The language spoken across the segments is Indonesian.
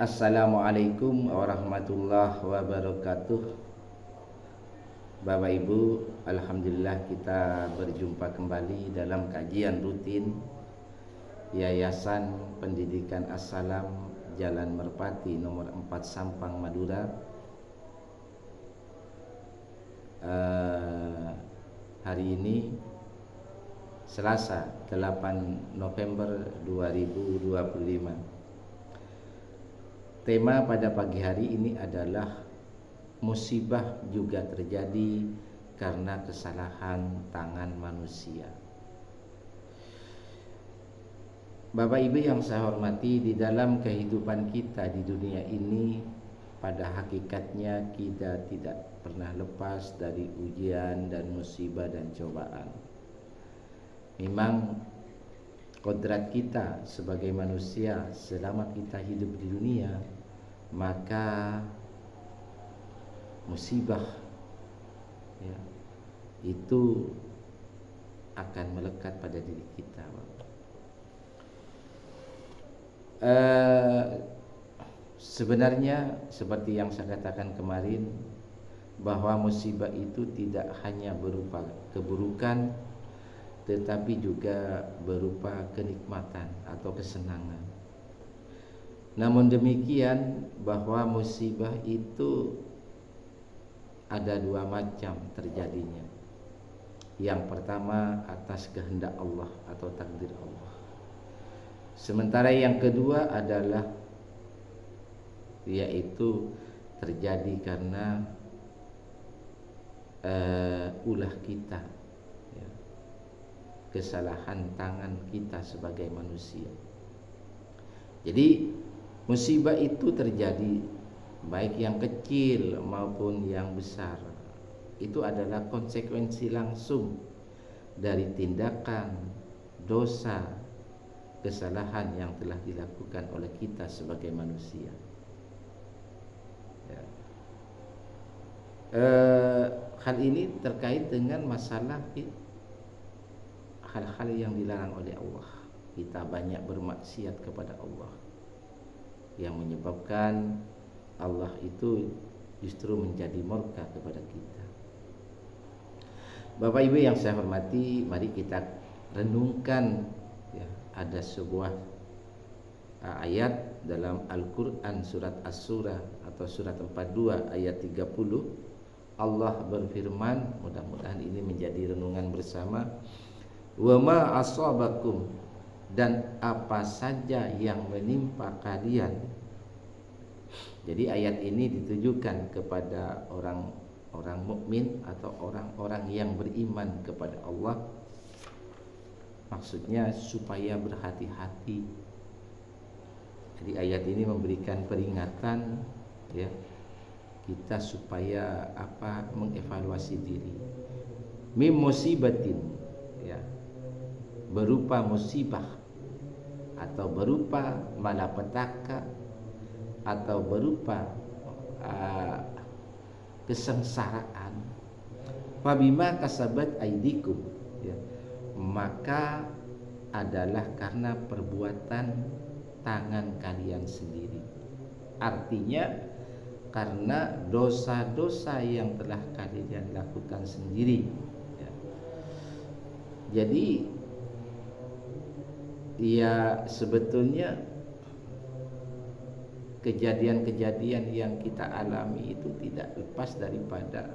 Assalamualaikum warahmatullahi wabarakatuh. Bapak Ibu, alhamdulillah kita berjumpa kembali dalam kajian rutin Yayasan Pendidikan As-Salam Jalan Merpati nomor 4 Sampang, Madura. Hari ini Selasa 8 November 2025. Tema pada pagi hari ini adalah musibah juga terjadi karena kesalahan tangan manusia. Bapak Ibu yang saya hormati, di dalam kehidupan kita di dunia ini, pada hakikatnya kita tidak pernah lepas dari ujian dan musibah dan cobaan. Memang kodrat kita sebagai manusia selama kita hidup di dunia, maka musibah itu akan melekat pada diri kita. Sebenarnya seperti yang saya katakan kemarin, bahwa musibah itu tidak hanya berupa keburukan, tetapi juga berupa kenikmatan atau kesenangan. Namun demikian, bahwa musibah itu ada dua macam terjadinya. Yang pertama atas kehendak Allah atau takdir Allah. Sementara yang kedua adalah yaitu terjadi karena ulah kita, kesalahan tangan kita sebagai manusia. Jadi musibah itu terjadi baik yang kecil maupun yang besar. Itu adalah konsekuensi langsung dari tindakan, dosa, kesalahan yang telah dilakukan oleh kita sebagai manusia. Hal ini terkait dengan masalah hal-hal yang dilarang oleh Allah. Kita banyak bermaksiat kepada Allah, yang menyebabkan Allah itu justru menjadi murka kepada kita. Bapak Ibu yang saya hormati, mari kita renungkan ada sebuah ayat dalam Al-Quran surat As-Surah atau surat 42 ayat 30. Allah berfirman, mudah-mudahan ini menjadi renungan bersama, wa ma asabakum, dan apa saja yang menimpa kalian. Jadi ayat ini ditujukan kepada orang mukmin atau orang-orang yang beriman kepada Allah. Maksudnya supaya berhati-hati. Jadi ayat ini memberikan peringatan kita supaya mengevaluasi diri. Mim musibatin, berupa musibah atau berupa malapetaka atau berupa kesengsaraan, fabima kasabat aidikum, maka adalah karena perbuatan tangan kalian sendiri. Artinya karena dosa-dosa yang telah kalian lakukan sendiri. Jadi sebetulnya kejadian-kejadian yang kita alami itu tidak lepas daripada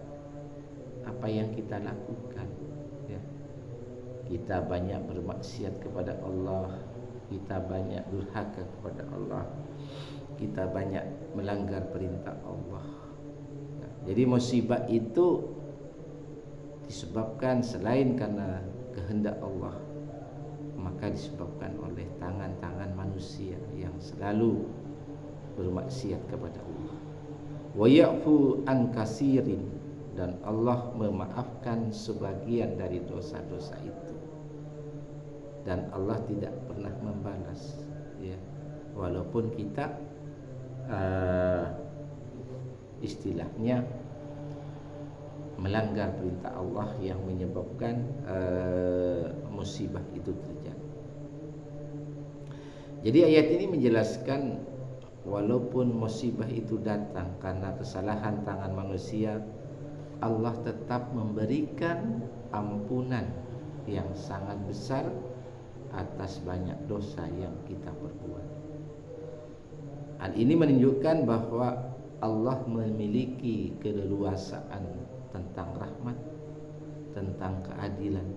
apa yang kita lakukan. Kita banyak bermaksiat kepada Allah, kita banyak durhaka kepada Allah, kita banyak melanggar perintah Allah. Jadi musibah itu disebabkan selain karena kehendak Allah, maka disebabkan oleh tangan-tangan manusia yang selalu bermaksiat kepada Allah. Wa ya'fu an kasirin, dan Allah memaafkan sebagian dari dosa-dosa itu. Dan Allah tidak pernah membalas, walaupun kita istilahnya melanggar perintah Allah yang menyebabkan musibah itu terjadi. Jadi ayat ini menjelaskan walaupun musibah itu datang karena kesalahan tangan manusia, Allah tetap memberikan ampunan yang sangat besar atas banyak dosa yang kita perbuat. Hal ini menunjukkan bahwa Allah memiliki keleluasaan tentang rahmat, tentang keadilan,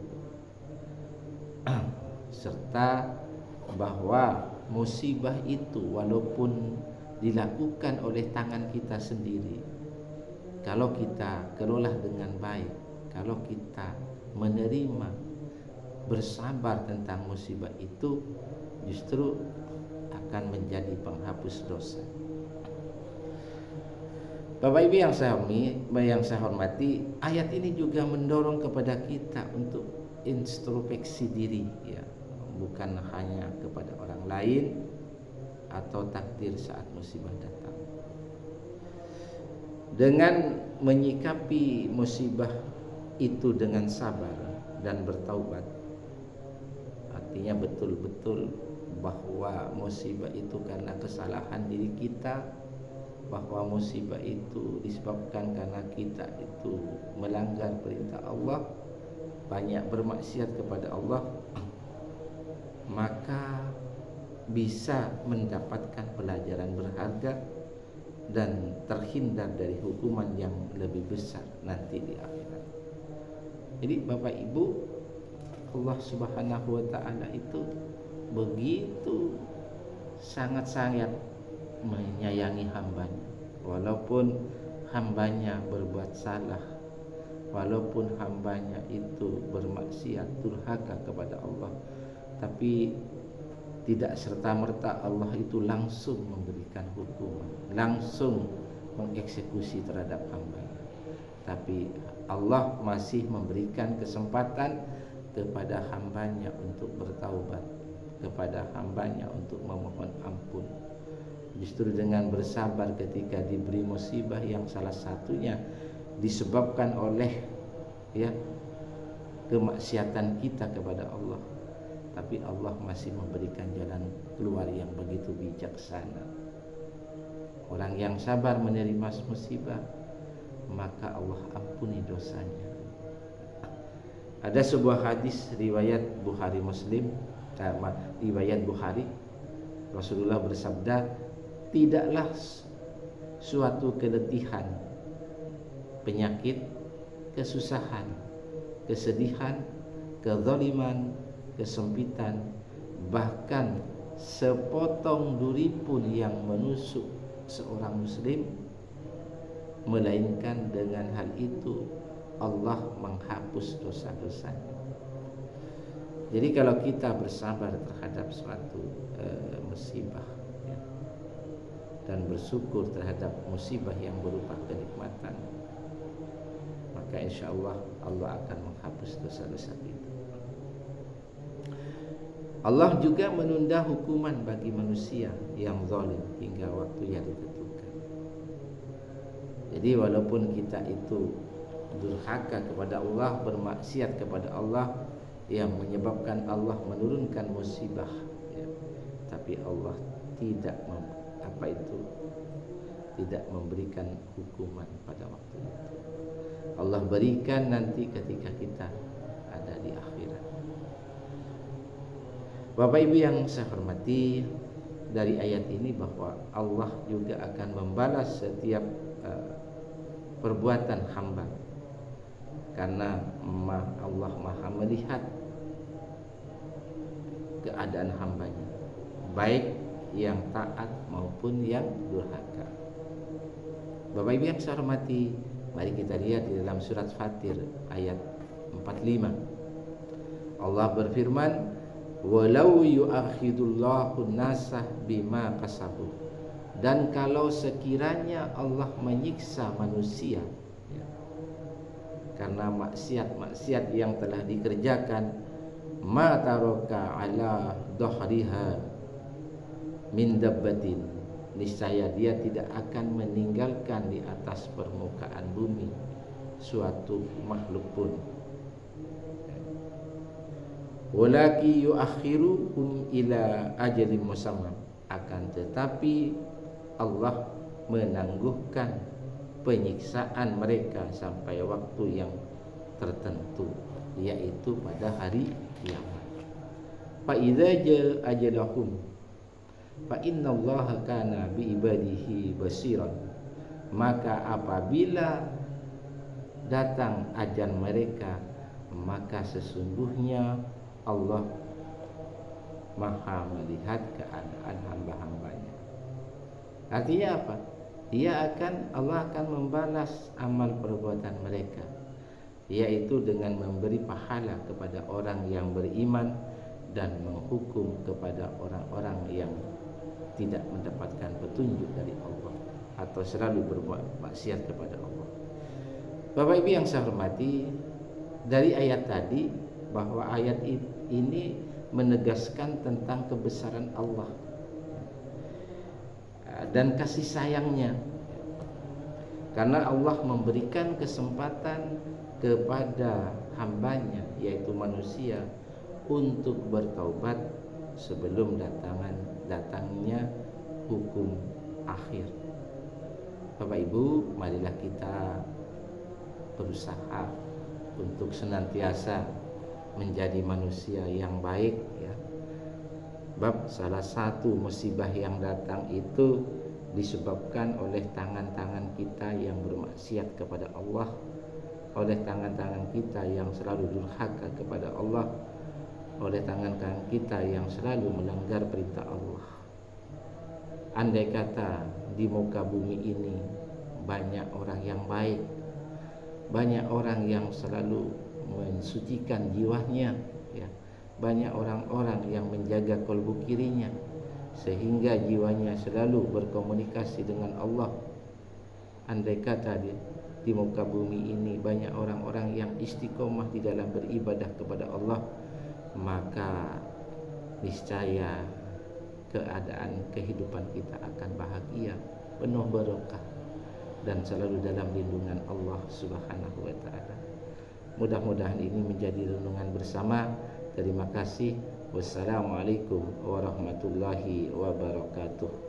serta bahwa musibah itu walaupun dilakukan oleh tangan kita sendiri, kalau kita kelola dengan baik, kalau kita menerima, bersabar tentang musibah itu, justru akan menjadi penghapus dosa. Bapak Ibu yang saya hormati, ayat ini juga mendorong kepada kita untuk introspeksi diri, ya, bukan hanya kepada orang lain atau takdir saat musibah datang. Dengan menyikapi musibah itu dengan sabar dan bertaubat, artinya betul-betul bahwa musibah itu karena kesalahan diri kita, bahwa musibah itu disebabkan karena kita itu melanggar perintah Allah, banyak bermaksiat kepada Allah, maka bisa mendapatkan pelajaran berharga dan terhindar dari hukuman yang lebih besar nanti di akhirat. Jadi Bapak Ibu, Allah Subhanahu wa taala itu begitu sangat-sangat menyayangi hambanya, walaupun hambanya berbuat salah, walaupun hambanya itu bermaksiat, durhaka kepada Allah, tapi tidak serta-merta Allah itu langsung memberikan hukuman, langsung mengeksekusi terhadap hambanya, tapi Allah masih memberikan kesempatan kepada hambanya untuk bertaubat, kepada hambanya untuk memohon ampun. Justru dengan bersabar ketika diberi musibah yang salah satunya disebabkan oleh, ya, kemaksiatan kita kepada Allah, tapi Allah masih memberikan jalan keluar yang begitu bijaksana. Orang yang sabar menerima musibah, maka Allah ampuni dosanya. Ada sebuah hadis riwayat Bukhari Muslim, riwayat Bukhari, Rasulullah bersabda, tidaklah suatu keletihan, penyakit, kesusahan, kesedihan, kezaliman, kesempitan, bahkan sepotong duri pun yang menusuk seorang muslim, melainkan dengan hal itu Allah menghapus dosa-dosanya. Jadi kalau kita bersabar terhadap suatu musibah, ya, dan bersyukur terhadap musibah yang berupa kenikmatan, maka insya Allah Allah akan menghapus dosa-dosa itu. Allah juga menunda hukuman bagi manusia yang zalim hingga waktu yang ditentukan. Jadi walaupun kita itu durhaka kepada Allah, bermaksiat kepada Allah, yang menyebabkan Allah menurunkan musibah, ya, tapi Allah tidak tidak memberikan hukuman pada waktu itu. Allah berikan nanti ketika kita ada di akhirat. Bapak Ibu yang saya hormati, dari ayat ini bahwa Allah juga akan membalas setiap perbuatan hamba, karena Allah Maha melihat keadaan hambanya, baik yang taat maupun yang durhaka. Bapak Ibu yang saya hormati, mari kita lihat di dalam surat Fatir ayat 45. Allah berfirman, walau yu'akhidullahu nasa bima kasabu, dan kalau sekiranya Allah menyiksa manusia, ya, karena maksiat yang telah dikerjakan, ma taraka ala dhahriha min dabbatin, niscaya dia tidak akan meninggalkan di atas permukaan bumi suatu makhluk pun. Walaki yuakhiruhum ila ajalin musamma, akan tetapi Allah menangguhkan penyiksaan mereka sampai waktu yang tertentu, yaitu pada hari kiamat. Fa idza jaa ajalahum fa innallaha kana bi ibadihi basiran. Maka apabila datang ajal mereka, maka sesungguhnya Allah Maha melihat keadaan hamba-hambanya. Artinya apa? Allah akan membalas amal perbuatan mereka, yaitu dengan memberi pahala kepada orang yang beriman dan menghukum kepada orang-orang yang tidak mendapatkan petunjuk dari Allah atau selalu berbuat maksiat kepada Allah. Bapak Ibu yang saya hormati, dari ayat tadi bahwa ayat ini menegaskan tentang kebesaran Allah dan kasih sayangnya, karena Allah memberikan kesempatan kepada hambanya, yaitu manusia, untuk bertaubat sebelum datangnya hukum akhir. Bapak Ibu, marilah kita berusaha untuk senantiasa menjadi manusia yang baik, ya. Bab salah satu musibah yang datang itu disebabkan oleh tangan-tangan kita yang bermaksiat kepada Allah, oleh tangan-tangan kita yang selalu durhaka kepada Allah, oleh tangan-tangan kita yang selalu melanggar perintah Allah. Andai kata di muka bumi ini banyak orang yang baik, banyak orang yang selalu mensucikan jiwanya, ya, banyak orang-orang yang menjaga kalbu kirinya sehingga jiwanya selalu berkomunikasi dengan Allah. Andai kata di muka bumi ini banyak orang-orang yang istiqomah di dalam beribadah kepada Allah, maka niscaya keadaan kehidupan kita akan bahagia, penuh barokah, dan selalu dalam lindungan Allah Subhanahu wa ta'ala. Mudah-mudahan ini menjadi renungan bersama. Terima kasih. Wassalamualaikum warahmatullahi wabarakatuh.